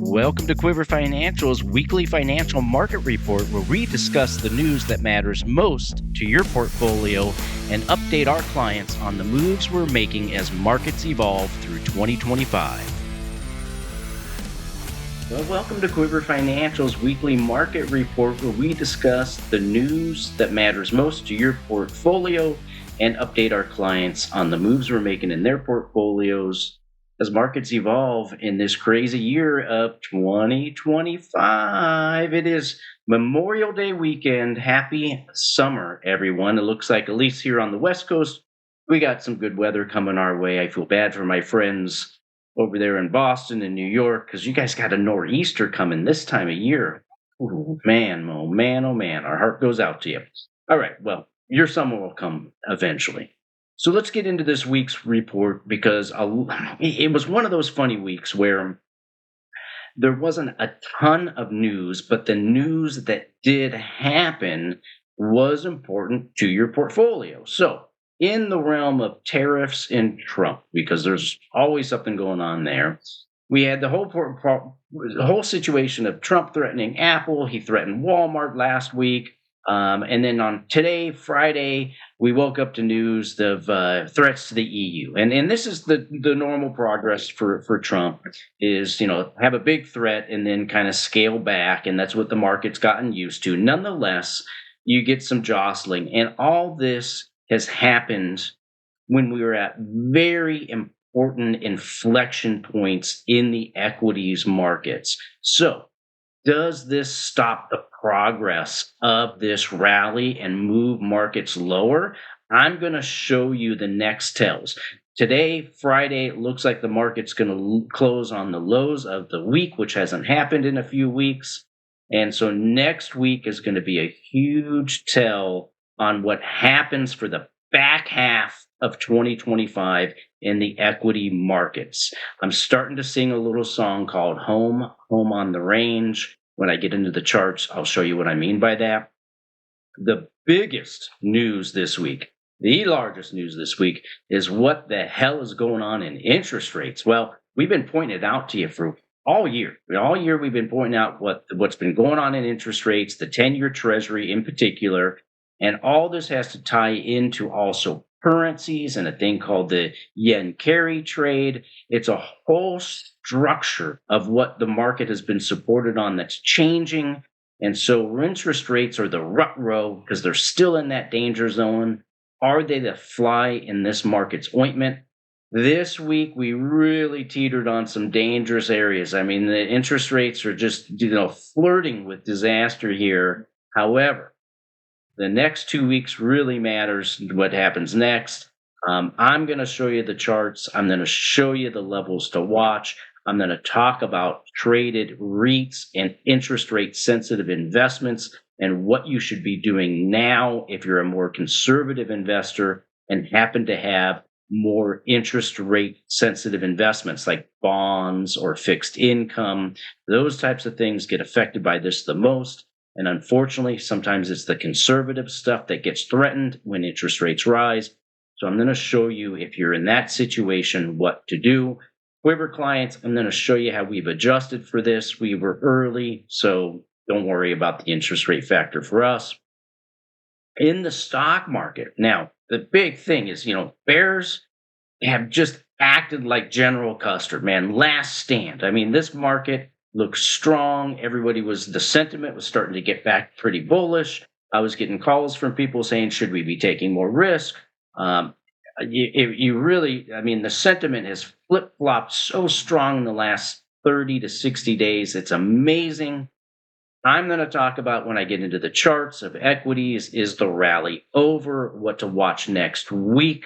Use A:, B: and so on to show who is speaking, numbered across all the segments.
A: Welcome to Quiver Financial's weekly financial market report, where we discuss the news that matters most to your portfolio and update our clients on the moves we're making as markets evolve through 2025. Well, welcome to Quiver Financial's weekly market report, where we discuss the news that matters most to your portfolio and update our clients on the moves we're making in their portfolios as markets evolve in this crazy year of 2025. It is Memorial Day weekend. Happy summer, everyone. It looks like, at least here on the West Coast, we got some good weather coming our way. I feel bad for my friends over there in Boston and New York, because you guys got a nor'easter coming this time of year. Ooh, man, oh man, oh man. Our heart goes out to you. All right, well, your summer will come eventually. So let's get into this week's report, because it was one of those funny weeks where there wasn't a ton of news, but the news that did happen was important to your portfolio. So in the realm of tariffs and Trump, because there's always something going on there, we had the whole situation of Trump threatening Apple. He threatened Walmart last week. And then on today, Friday, we woke up to news of threats to the EU. And this is the normal progress for Trump is, have a big threat and then kind of scale back. And that's what the market's gotten used to. Nonetheless, you get some jostling. And all this has happened when we were at very important inflection points in the equities markets. So does this stop the progress of this rally and move markets lower? I'm going to show you the next tells. Today, Friday, it looks like the market's going to close on the lows of the week, which hasn't happened in a few weeks. And so next week is going to be a huge tell on what happens for the back half of 2025 in the equity markets. I'm starting to sing a little song called Home on the Range. When I get into the charts, I'll show you what I mean by that. The biggest news this week, the largest news this week, is what the hell is going on in interest rates. Well, we've been pointing it out to you for all year. All year we've been pointing out what's been going on in interest rates, the 10-year Treasury in particular, and all this has to tie into also currencies and a thing called the yen carry trade. It's a whole structure of what the market has been supported on that's changing. And so interest rates are the rut row because they're still in that danger zone. Are they the fly in this market's ointment? This week, we really teetered on some dangerous areas. I mean, the interest rates are just, flirting with disaster here. However, the next 2 weeks really matters what happens next. I'm going to show you the charts. I'm going to show you the levels to watch. I'm going to talk about traded REITs and interest rate sensitive investments and what you should be doing now if you're a more conservative investor and happen to have more interest rate sensitive investments like bonds or fixed income. Those types of things get affected by this the most. And unfortunately, sometimes it's the conservative stuff that gets threatened when interest rates rise. So I'm going to show you, if you're in that situation, what to do. Quiver clients, I'm going to show you how we've adjusted for this. We were early, so don't worry about the interest rate factor for us. In the stock market, now, the big thing is, bears have just acted like General Custer, man, last stand. I mean, this market looks strong. The sentiment was starting to get back pretty bullish. I was getting calls from people saying, should we be taking more risk? The sentiment has flip-flopped so strong in the last 30 to 60 days. It's amazing. I'm going to talk about, when I get into the charts of equities, is the rally over, what to watch next week,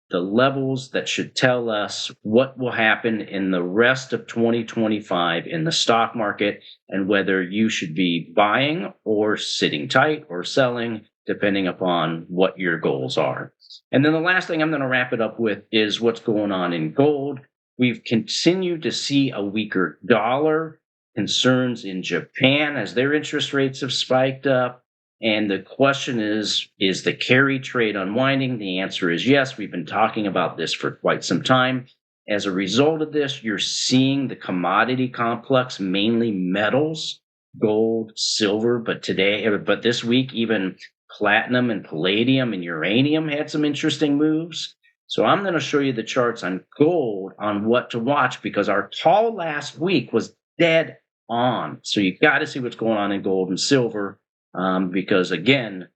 A: the levels that should tell us what will happen in the rest of 2025 in the stock market, and whether you should be buying or sitting tight or selling, depending upon what your goals are. And then the last thing I'm going to wrap it up with is what's going on in gold. We've continued to see a weaker dollar, concerns in Japan as their interest rates have spiked up. And the question is the carry trade unwinding? The answer is yes. We've been talking about this for quite some time. As a result of this, you're seeing the commodity complex, mainly metals, gold, silver, but this week, even platinum and palladium and uranium had some interesting moves. So I'm going to show you the charts on gold on what to watch because our call last week was dead on. So you got to see what's going on in gold and silver because again,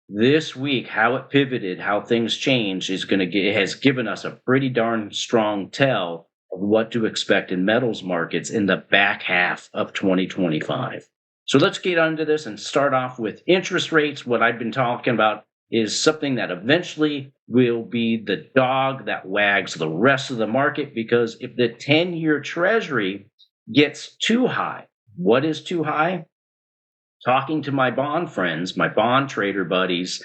A: this week, how it pivoted, how things changed has given us a pretty darn strong tell of what to expect in metals markets in the back half of 2025. So let's get onto this and start off with interest rates. What I've been talking about is something that eventually will be the dog that wags the rest of the market because if the 10-year treasury gets too high, what is too high? Talking to my bond friends, my bond trader buddies,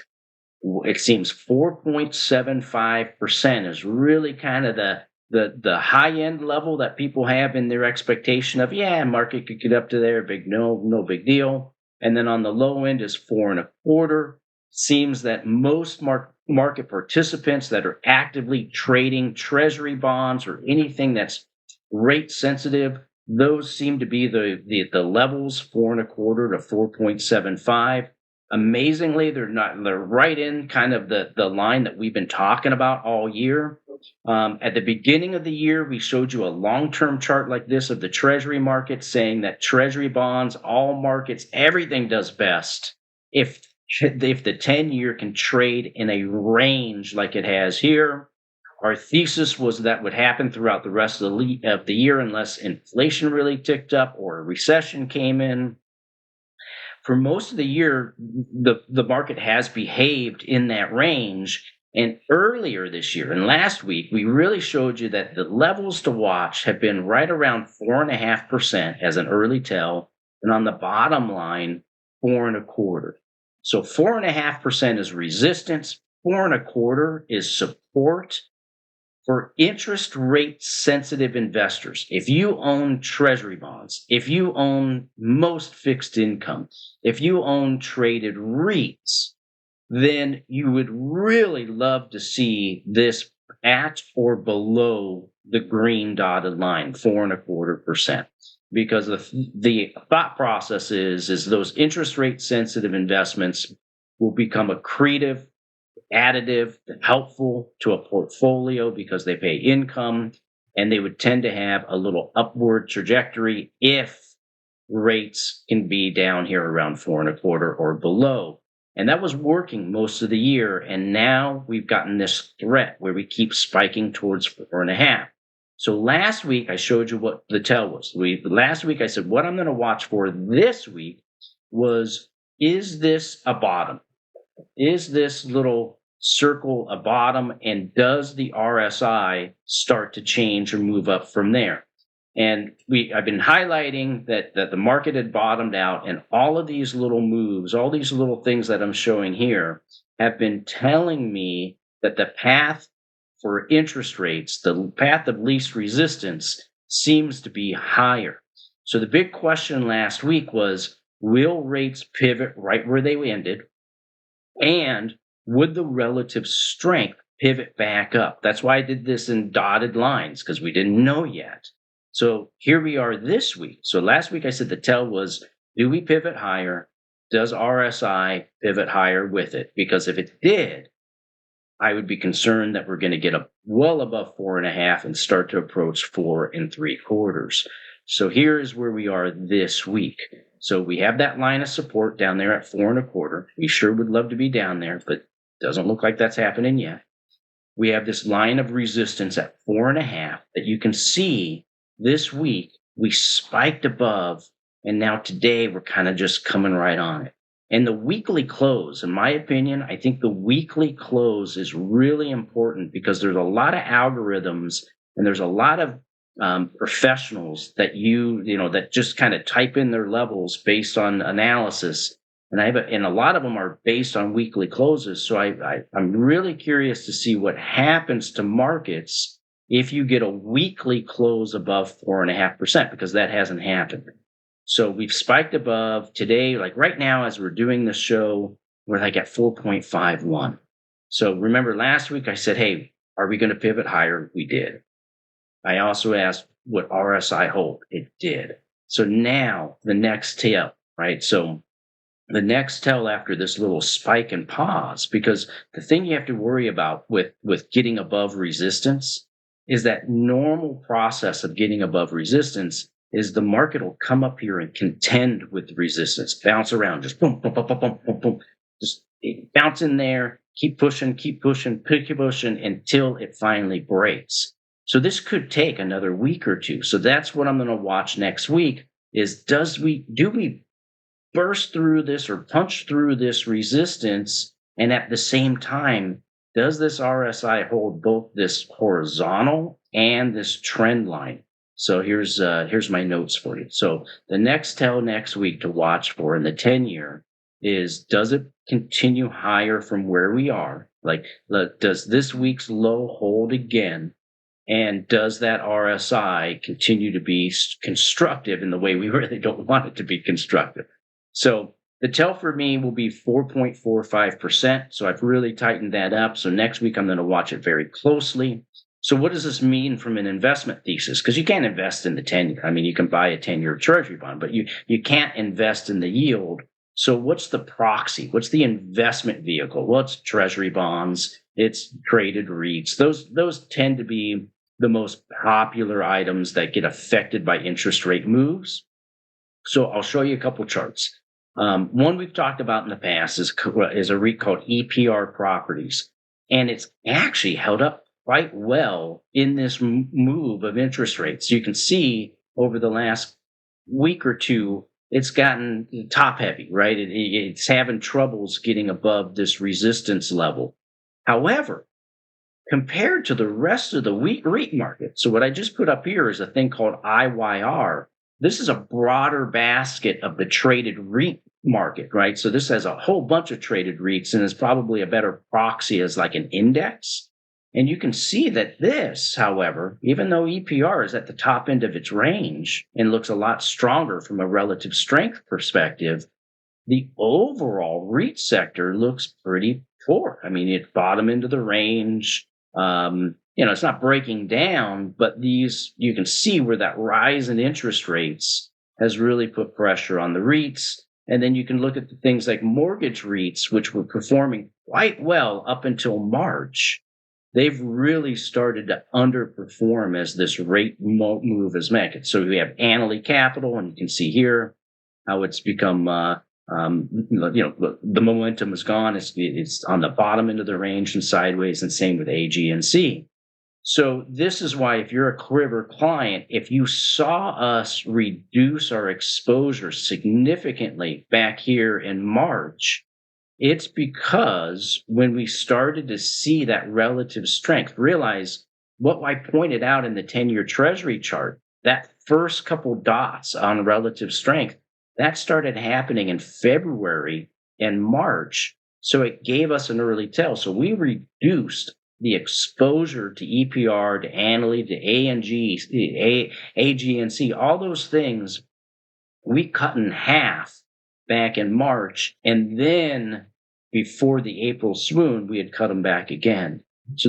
A: it seems 4.75% is really kind of the high end level that people have in their expectation of, yeah, market could get up to there, no big deal. And then on the low end is 4.25. Seems that most market participants that are actively trading treasury bonds or anything that's rate sensitive, those seem to be the levels 4.25 to 4.75. Amazingly, they're right in kind of the line that we've been talking about all year. At the beginning of the year, we showed you a long-term chart like this of the treasury market saying that treasury bonds, all markets, everything does best if the 10-year can trade in a range like it has here. Our thesis was that would happen throughout the rest of the year unless inflation really ticked up or a recession came in. For most of the year, the market has behaved in that range. And earlier this year and last week, we really showed you that the levels to watch have been right around 4.5% as an early tell. And on the bottom line, 4.25. So 4.5% is resistance, 4.25 is support. For interest rate sensitive investors, if you own treasury bonds, if you own most fixed income, if you own traded REITs, then you would really love to see this at or below the green dotted line, 4.25%. Because the thought process is those interest rate sensitive investments will become accretive, additive, helpful to a portfolio because they pay income and they would tend to have a little upward trajectory if rates can be down here around 4.25 or below. And that was working most of the year. And now we've gotten this threat where we keep spiking towards 4.5. So last week I showed you what the tell was. Last week I said what I'm going to watch for this week was, is this a bottom? Is this little circle a bottom, and does the RSI start to change or move up from there? And I've been highlighting that the market had bottomed out, and all of these little moves, all these little things that I'm showing here have been telling me that the path for interest rates, the path of least resistance, seems to be higher. So the big question last week was, will rates pivot right where they ended? And would the relative strength pivot back up? That's why I did this in dotted lines, because we didn't know yet. So here we are this week. So last week I said the tell was, do we pivot higher? Does RSI pivot higher with it? Because if it did, I would be concerned that we're going to get up well above 4.5 and start to approach 4.75. So here is where we are this week. So we have that line of support down there at 4.25. We sure would love to be down there, but doesn't look like that's happening yet. We have this line of resistance at 4.5 that you can see this week. We spiked above, and now today we're kind of just coming right on it. And the weekly close, in my opinion, I think the weekly close is really important because there's a lot of algorithms and there's a lot of professionals that that just kind of type in their levels based on analysis, and a lot of them are based on weekly closes. So I'm really curious to see what happens to markets if you get a weekly close above 4.5%, because that hasn't happened. So we've spiked above today, like right now as we're doing this show, we're like at 4.51. So remember last week I said, hey, are we going to pivot higher? We did. I also asked what RSI hold. It did. So now the next tail, right? So the next tell after this little spike and pause, because the thing you have to worry about with getting above resistance is that normal process of getting above resistance is the market will come up here and contend with the resistance, bounce around, just boom, boom, boom, boom, boom, boom, boom, just bounce in there, keep pushing, keep pushing until it finally breaks. So this could take another week or two. So that's what I'm going to watch next week is do we burst through this or punch through this resistance? And at the same time, does this RSI hold both this horizontal and this trend line? So here's my notes for you. So the next tell next week to watch for in the 10-year is, does it continue higher from where we are? Like, does this week's low hold again? And does that RSI continue to be constructive in the way we really don't want it to be constructive? So the tell for me will be 4.45%. So I've really tightened that up. So next week, I'm going to watch it very closely. So what does this mean from an investment thesis? Because you can't invest in the 10-year. I mean, you can buy a 10-year treasury bond, but you can't invest in the yield. So what's the proxy? What's the investment vehicle? Well, it's treasury bonds. It's traded REITs. Those tend to be the most popular items that get affected by interest rate moves. So I'll show you a couple charts. One we've talked about in the past is a REIT called EPR Properties, and it's actually held up quite well in this move of interest rates. You can see over the last week or two, it's gotten top heavy, right? It's having troubles getting above this resistance level. However, compared to the rest of the REIT market, so what I just put up here is a thing called IYR. This is a broader basket of the traded REIT market, right? So this has a whole bunch of traded REITs and is probably a better proxy as like an index. And you can see that this, however, even though EPR is at the top end of its range and looks a lot stronger from a relative strength perspective, the overall REIT sector looks pretty poor. I mean, it bottomed into the range. It's not breaking down, but you can see where that rise in interest rates has really put pressure on the REITs. And then you can look at the things like mortgage REITs, which were performing quite well up until March. They've really started to underperform as this rate move is making. So we have Annaly Capital, and you can see here how it's become, the momentum is gone. It's on the bottom end of the range and sideways, and same with AG&C. So this is why, if you're a Quiver client, if you saw us reduce our exposure significantly back here in March, it's because when we started to see that relative strength, realize what I pointed out in the 10-year Treasury chart, that first couple dots on relative strength, that started happening in February and March. So it gave us an early tell. So we reduced the exposure to EPR, to Annaly, to AG&C, all those things we cut in half back in March. And then before the April swoon, we had cut them back again. So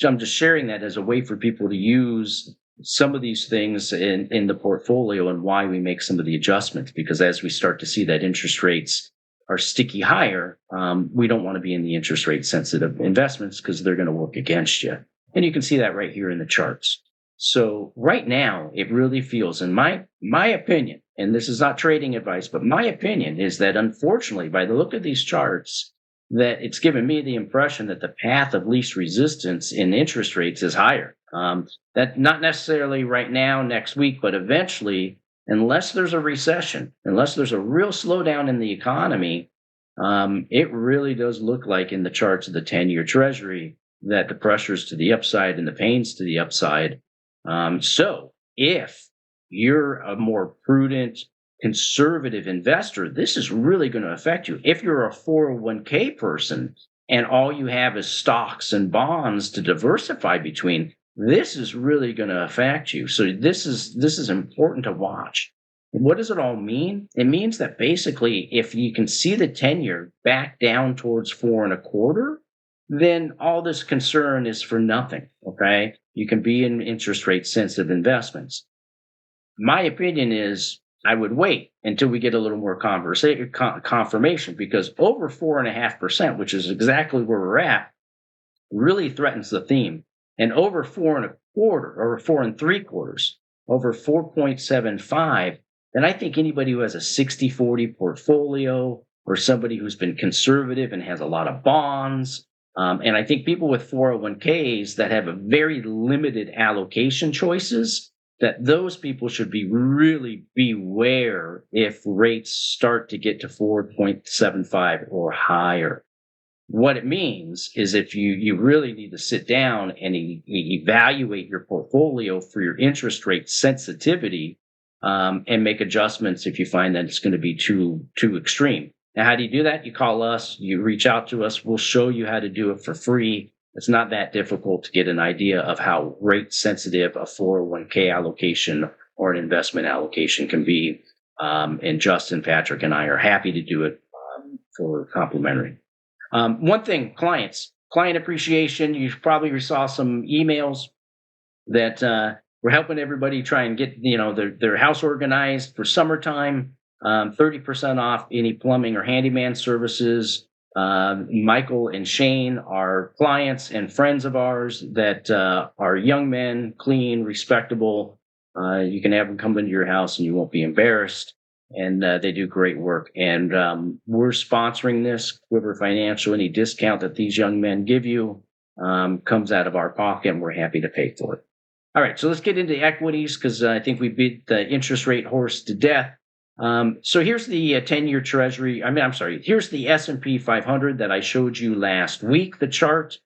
A: I'm just sharing that as a way for people to use some of these things in the portfolio and why we make some of the adjustments, because as we start to see that interest rates are sticky higher, we don't want to be in the interest rate sensitive investments because they're going to work against you. And you can see that right here in the charts. So right now, it really feels, in my opinion, and this is not trading advice, but my opinion is that, unfortunately, by the look of these charts, that it's given me the impression that the path of least resistance in interest rates is higher. That not necessarily right now, next week, but eventually, unless there's a recession, unless there's a real slowdown in the economy, it really does look like in the charts of the 10-year Treasury that the pressures to the upside and the pains to the upside. So if you're a more prudent, conservative investor, this is really going to affect you. If you're a 401k person and all you have is stocks and bonds to diversify between, this is really going to affect you. So this is important to watch. What does it all mean? It means that basically, if you can see the 10-year back down towards 4.25, then all this concern is for nothing. Okay. You can be in interest rate sensitive investments. My opinion is I would wait until we get a little more confirmation, because over 4.5%, which is exactly where we're at, really threatens the theme. And over 4.25 or 4.75, over 4.75, then I think anybody who has a 60-40 portfolio, or somebody who's been conservative and has a lot of bonds, and I think people with 401ks that have a very limited allocation choices, that those people should be really beware if rates start to get to 4.75 or higher. What it means is if you really need to sit down and evaluate your portfolio for your interest rate sensitivity, and make adjustments if you find that it's going to be too extreme. Now, how do you do that? You call us, you reach out to us, we'll show you how to do it for free. It's not that difficult to get an idea of how rate sensitive a 401k allocation or an investment allocation can be. And Justin, Patrick, and I are happy to do it for complimentary. One thing, client appreciation. You probably saw some emails that we're helping everybody try and get their house organized for summertime. 30% off any plumbing or handyman services. Michael and Shane are clients and friends of ours that are young men, clean, respectable. You can have them come into your house and you won't be embarrassed. And they do great work. And we're sponsoring this, Quiver Financial. Any discount that these young men give you comes out of our pocket, and we're happy to pay for it. All right, so let's get into equities, because I think we beat the interest rate horse to death. So here's the 10-year Treasury. Here's the S&P 500 that I showed you last week, the chart.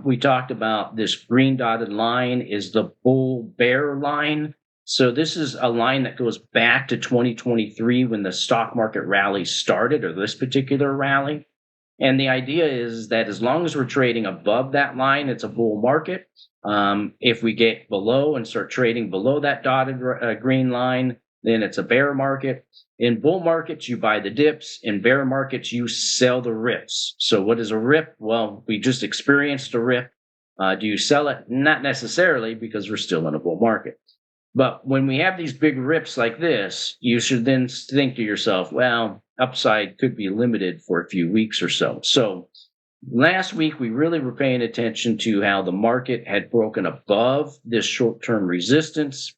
A: We talked about this green dotted line is the bull bear line. So this is a line that goes back to 2023 when the stock market rally started, or this particular rally. And the idea is that as long as we're trading above that line, it's a bull market. If we get below and start trading below that dotted green line, then it's a bear market. In bull markets, you buy the dips. In bear markets, you sell the rips. So what is a rip? Well, we just experienced a rip. Do you sell it? Not necessarily, because we're still in a bull market. But when we have these big rips like this, you should then think to yourself, well, upside could be limited for a few weeks or so. So last week, we really were paying attention to how the market had broken above this short-term resistance.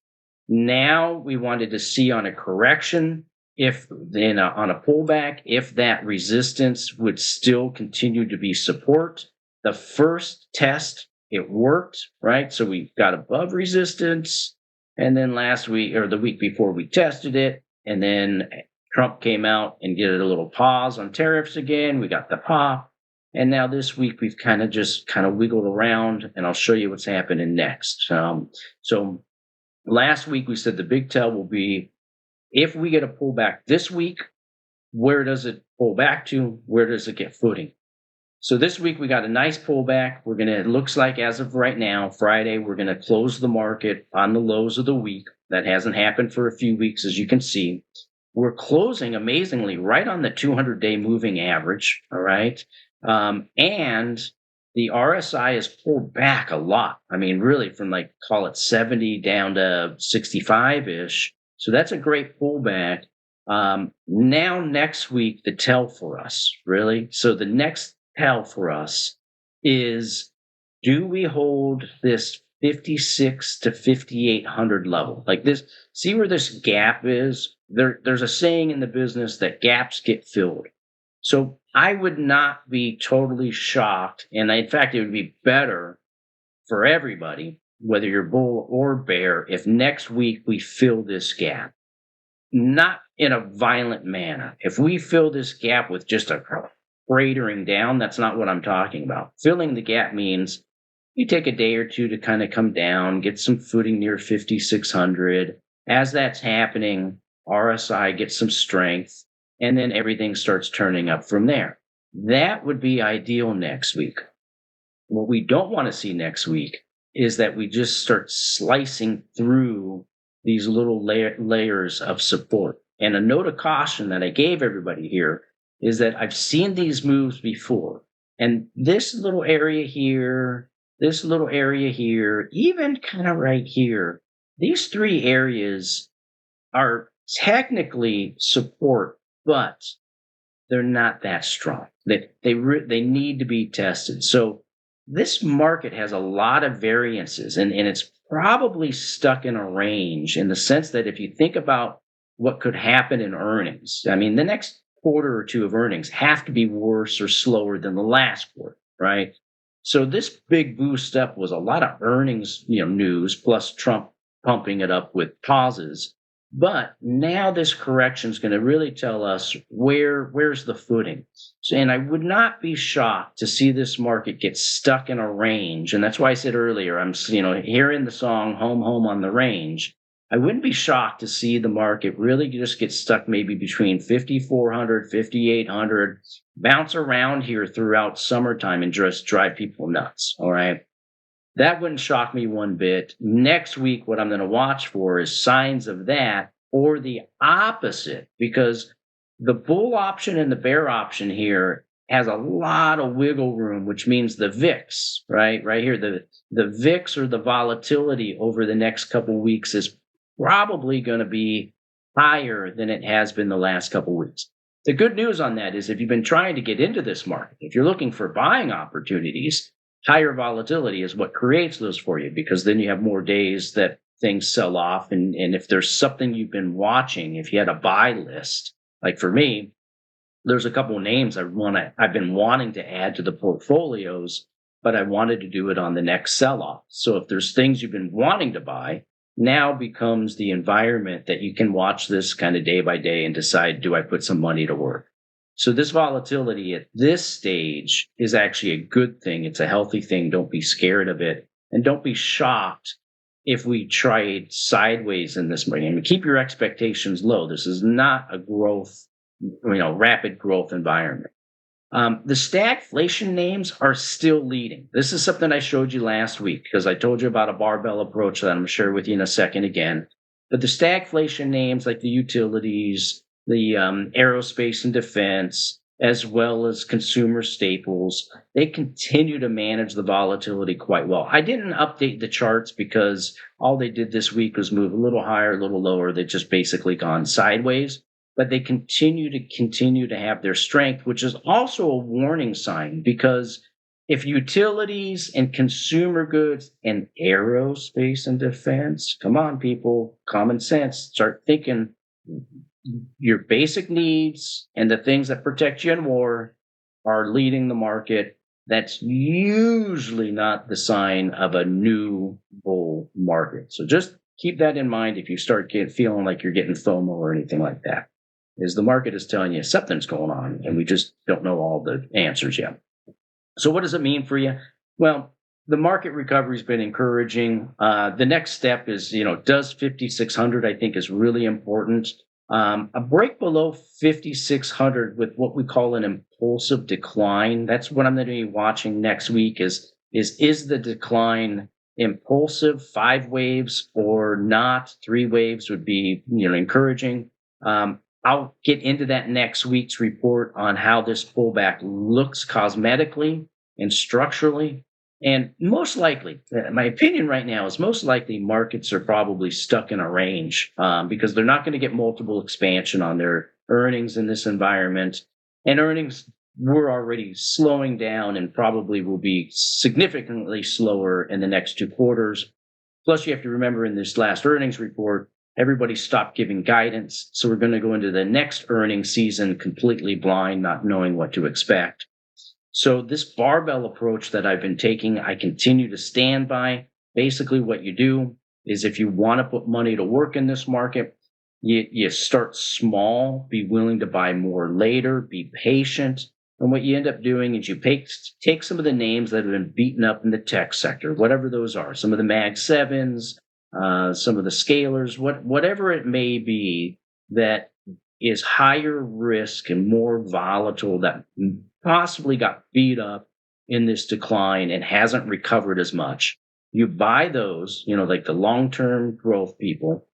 A: Now we wanted to see on a correction, on a pullback, if that resistance would still continue to be support. The first test, it worked, right? So we got above resistance. And then last week, or the week before, we tested it. And then Trump came out and did a little pause on tariffs again. We got the pop. And now this week, we've kind of wiggled around. And I'll show you what's happening next. So last week, we said the big tell will be, if we get a pullback this week, where does it pull back to? Where does it get footing? So this week we got a nice pullback. It looks like as of right now, Friday, we're going to close the market on the lows of the week. That hasn't happened for a few weeks, as you can see. We're closing amazingly right on the 200-day moving average. All right. And the RSI has pulled back a lot. I mean, really from call it 70 down to 65-ish. So that's a great pullback. Now next week, the tell for us, really. So the next tell for us is, do we hold this 56 to 5,800 level? Like this, see where this gap is? There's a saying in the business that gaps get filled. So I would not be totally shocked. And in fact, it would be better for everybody, whether you're bull or bear, if next week we fill this gap. Not in a violent manner. If we fill this gap with just a cratering down, that's not what I'm talking about. Filling the gap means you take a day or two to kind of come down, get some footing near 5,600. As that's happening, RSI gets some strength, and then everything starts turning up from there. That would be ideal next week. What we don't want to see next week is that we just start slicing through these little layers of support. And a note of caution that I gave everybody here is that I've seen these moves before. And this little area here, even kind of right here, these three areas are technically support, but they're not that strong. They need to be tested. So this market has a lot of variances, and it's probably stuck in a range in the sense that if you think about what could happen in earnings, I mean, the next quarter or two of earnings have to be worse or slower than the last quarter, right? So this big boost up was a lot of earnings, news plus Trump pumping it up with pauses. But now this correction is going to really tell us where's the footing. So, and I would not be shocked to see this market get stuck in a range. And that's why I said earlier, I'm hearing the song "Home Home on the Range." I wouldn't be shocked to see the market really just get stuck maybe between 5,400, 5,800, bounce around here throughout summertime and just drive people nuts. All right. That wouldn't shock me one bit. Next week, what I'm going to watch for is signs of that or the opposite, because the bull option and the bear option here has a lot of wiggle room, which means the VIX, right here, the VIX or the volatility over the next couple of weeks is probably going to be higher than it has been the last couple of weeks. The good news on that is if you've been trying to get into this market, if you're looking for buying opportunities, higher volatility is what creates those for you, because then you have more days that things sell off. And if there's something you've been watching, if you had a buy list, like for me, there's a couple of names I've been wanting to add to the portfolios, but I wanted to do it on the next sell off. So if there's things you've been wanting to buy, now becomes the environment that you can watch this kind of day by day and decide, do I put some money to work? So this volatility at this stage is actually a good thing. It's a healthy thing. Don't be scared of it. And don't be shocked if we trade sideways in this market. I mean, keep your expectations low. This is not a rapid growth environment. The stagflation names are still leading. This is something I showed you last week because I told you about a barbell approach that I'm going to share with you in a second again. But the stagflation names like the utilities, the aerospace and defense, as well as consumer staples, they continue to manage the volatility quite well. I didn't update the charts because all they did this week was move a little higher, a little lower. They've just basically gone sideways, but they continue to have their strength, which is also a warning sign, because if utilities and consumer goods and aerospace and defense, come on, people, common sense, start thinking your basic needs and the things that protect you in war are leading the market, that's usually not the sign of a new bull market. So just keep that in mind if you start feeling like you're getting FOMO or anything like that, is the market is telling you something's going on and we just don't know all the answers yet. So what does it mean for you? Well, the market recovery has been encouraging. The next step is, does 5,600, I think, is really important. A break below 5,600 with what we call an impulsive decline. That's what I'm going to be watching next week is the decline impulsive, 5 waves or not? 3 waves would be, encouraging. I'll get into that next week's report on how this pullback looks cosmetically and structurally. And most likely, my opinion right now is most likely markets are probably stuck in a range because they're not going to get multiple expansion on their earnings in this environment. And earnings were already slowing down and probably will be significantly slower in the next 2 quarters. Plus, you have to remember in this last earnings report, everybody stopped giving guidance. So we're going to go into the next earnings season completely blind, not knowing what to expect. So this barbell approach that I've been taking, I continue to stand by. Basically, what you do is if you want to put money to work in this market, you start small, be willing to buy more later, be patient. And what you end up doing is you take some of the names that have been beaten up in the tech sector, whatever those are, some of the Mag 7s, some of the scalers, whatever it may be that is higher risk and more volatile, that possibly got beat up in this decline and hasn't recovered as much. You buy those, like the long-term growth people.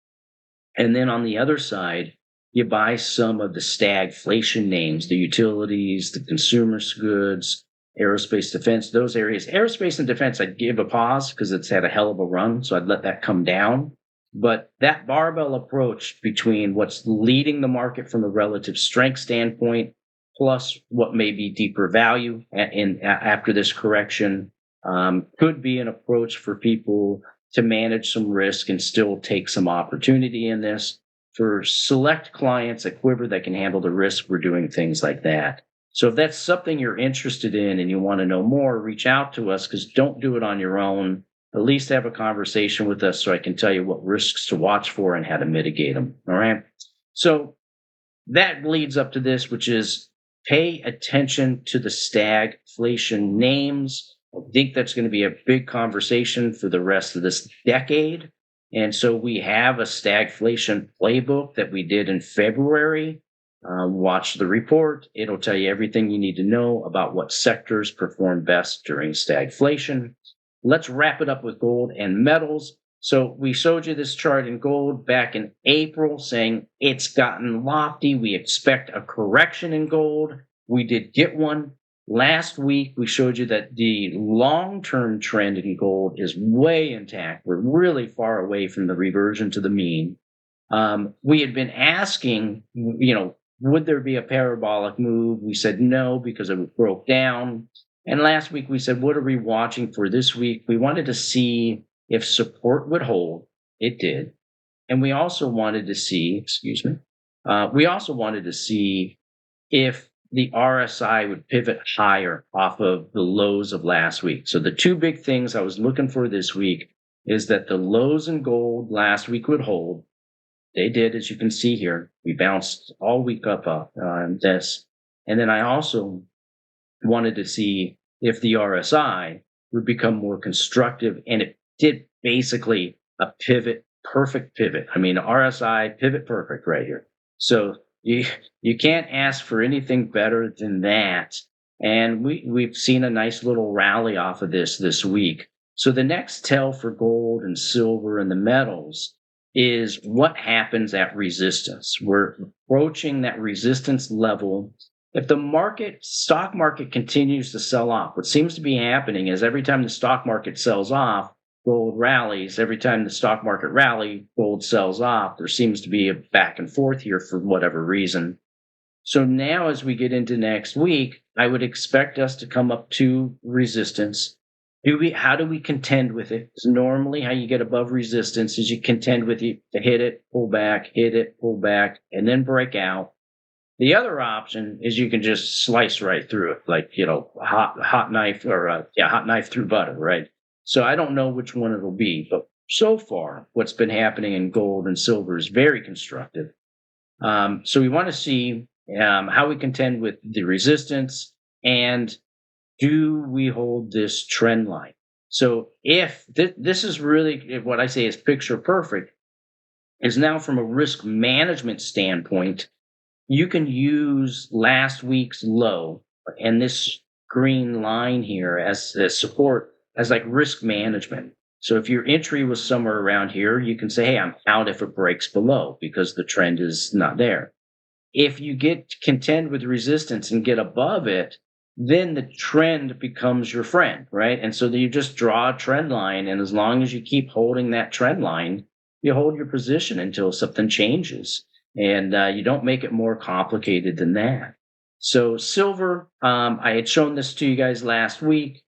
A: And then on the other side, you buy some of the stagflation names, the utilities, the consumer goods, aerospace defense, those areas. Aerospace and defense, I'd give a pause because it's had a hell of a run, so I'd let that come down. But that barbell approach between what's leading the market from a relative strength standpoint, plus what may be deeper value after this correction, could be an approach for people to manage some risk and still take some opportunity in this. For select clients at Quiver that can handle the risk, we're doing things like that. So if that's something you're interested in and you want to know more, reach out to us, because don't do it on your own. At least have a conversation with us so I can tell you what risks to watch for and how to mitigate them. All right. So that leads up to this, which is pay attention to the stagflation names. I think that's going to be a big conversation for the rest of this decade. And so we have a stagflation playbook that we did in February. Watch the report. It'll tell you everything you need to know about what sectors perform best during stagflation. Let's wrap it up with gold and metals. So we showed you this chart in gold back in April saying it's gotten lofty. We expect a correction in gold. We did get one. Last week, we showed you that the long-term trend in gold is way intact. We're really far away from the reversion to the mean. We had been asking, would there be a parabolic move? We said no, because it broke down. And last week we said, what are we watching for this week? We wanted to see if support would hold. It did. And we also wanted to see, if the RSI would pivot higher off of the lows of last week. So the two big things I was looking for this week is that the lows in gold last week would hold. They did, as you can see here. We bounced all week up on this. And then I also wanted to see if the RSI would become more constructive, and it did basically a perfect pivot. I mean, RSI pivot perfect right here. So you can't ask for anything better than that. And we've seen a nice little rally off of this week. So the next tell for gold and silver and the metals is what happens at resistance. We're approaching that resistance level. If the stock market continues to sell off, what seems to be happening is every time the stock market sells off, gold rallies. Every time the stock market rallies, gold sells off. There seems to be a back and forth here for whatever reason. So now as we get into next week, I would expect us to come up to resistance. How do we contend with it? Because normally how you get above resistance is you contend with it to hit it, pull back, and then break out. The other option is you can just slice right through it, like, hot knife through butter, right? So I don't know which one it'll be, but so far what's been happening in gold and silver is very constructive. So we want to see how we contend with the resistance, and do we hold this trend line? So if this is really what I say is picture perfect, is now from a risk management standpoint, you can use last week's low and this green line here as support, as like risk management. So if your entry was somewhere around here, you can say, hey, I'm out if it breaks below because the trend is not there. If you contend with resistance and get above it, then the trend becomes your friend, right? And so you just draw a trend line, and as long as you keep holding that trend line, you hold your position until something changes. And you don't make it more complicated than that. So silver, I had shown this to you guys last week.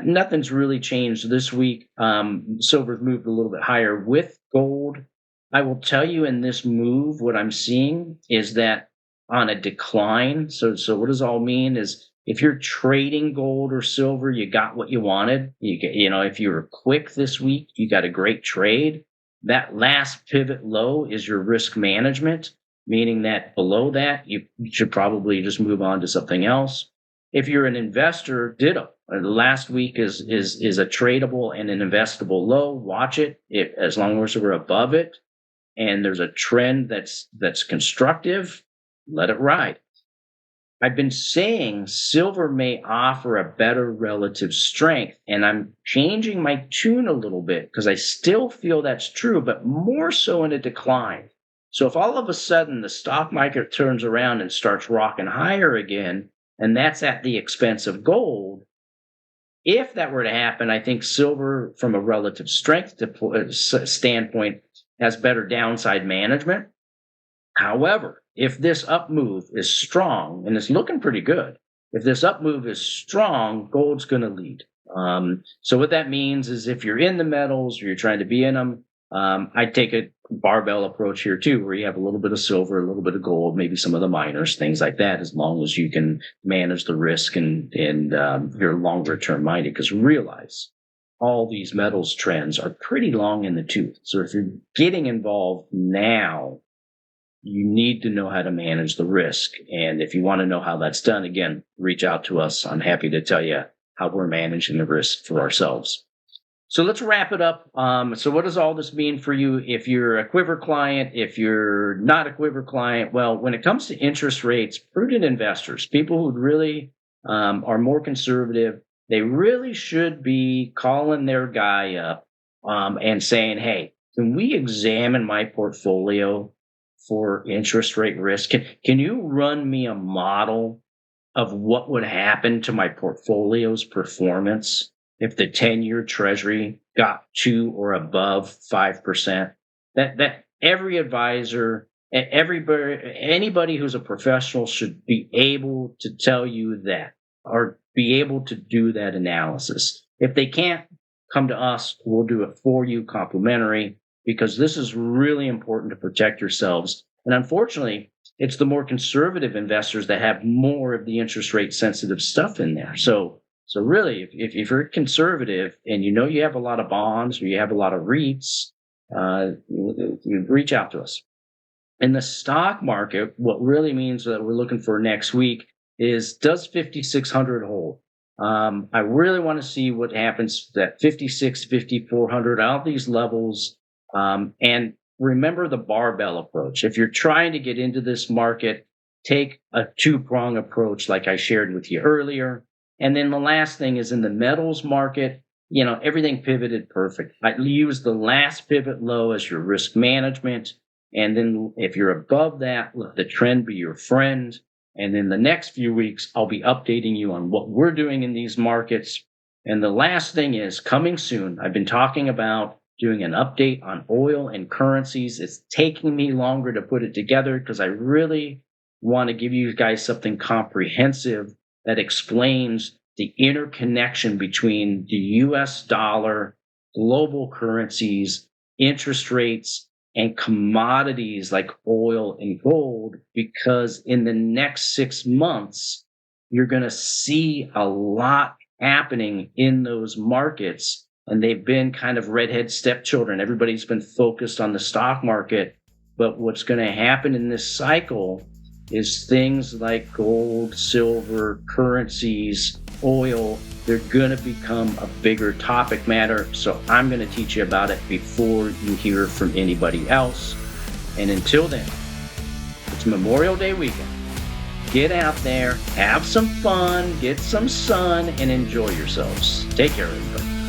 A: Nothing's really changed this week. Silver's moved a little bit higher with gold. I will tell you in this move, what I'm seeing is that on a decline. So what does all mean is if you're trading gold or silver, you got what you wanted. If you were quick this week, you got a great trade. That last pivot low is your risk management, meaning that below that, you should probably just move on to something else. If you're an investor, ditto. The last week is a tradable and an investable low. Watch it. As long as we're above it and there's a trend that's constructive, let it ride. I've been saying silver may offer a better relative strength, and I'm changing my tune a little bit because I still feel that's true, but more so in a decline. So if all of a sudden the stock market turns around and starts rocking higher again, and that's at the expense of gold, if that were to happen, I think silver, from a relative strength standpoint, has better downside management. However, if this up move is strong, and it's looking pretty good, if this up move is strong, gold's going to lead. So what that means is if you're in the metals or you're trying to be in them, I'd take a barbell approach here too, where you have a little bit of silver, a little bit of gold, maybe some of the miners, things like that, as long as you can manage the risk and you're longer term minded. Because realize all these metals trends are pretty long in the tooth. So if you're getting involved now, you need to know how to manage the risk. And if you want to know how that's done, again, reach out to us. I'm happy to tell you how we're managing the risk for ourselves. So let's wrap it up. So what does all this mean for you if you're a Quiver client, if you're not a Quiver client? Well, when it comes to interest rates, prudent investors, people who really are more conservative, they really should be calling their guy up and saying, hey, can we examine my portfolio for interest rate risk? Can you run me a model of what would happen to my portfolio's performance if the 10-year treasury got to or above 5%? That every advisor, anybody who's a professional should be able to tell you that, or be able to do that analysis. If they can't, come to us. We'll do it for you complimentary, because this is really important to protect yourselves. And unfortunately, it's the more conservative investors that have more of the interest rate sensitive stuff in there. So really, if you're conservative and you know you have a lot of bonds or you have a lot of REITs, you reach out to us. In the stock market, what really means that we're looking for next week is, does 5,600 hold? I really want to see what happens at 56, 5,400, all these levels. And remember the barbell approach. If you're trying to get into this market, take a two-prong approach like I shared with you earlier. And then the last thing is, in the metals market, everything pivoted perfect. I use the last pivot low as your risk management. And then if you're above that, let the trend be your friend. And in the next few weeks, I'll be updating you on what we're doing in these markets. And the last thing is coming soon. I've been talking about doing an update on oil and currencies. It's taking me longer to put it together because I really want to give you guys something comprehensive that explains the interconnection between the US dollar, global currencies, interest rates, and commodities like oil and gold, because in the next 6 months, you're going to see a lot happening in those markets. And they've been kind of redhead stepchildren. Everybody's been focused on the stock market. But what's going to happen in this cycle is things like gold, silver, currencies, oil, they're going to become a bigger topic matter. So I'm going to teach you about it before you hear from anybody else. And until then, it's Memorial Day weekend. Get out there, have some fun, get some sun, and enjoy yourselves. Take care, everybody.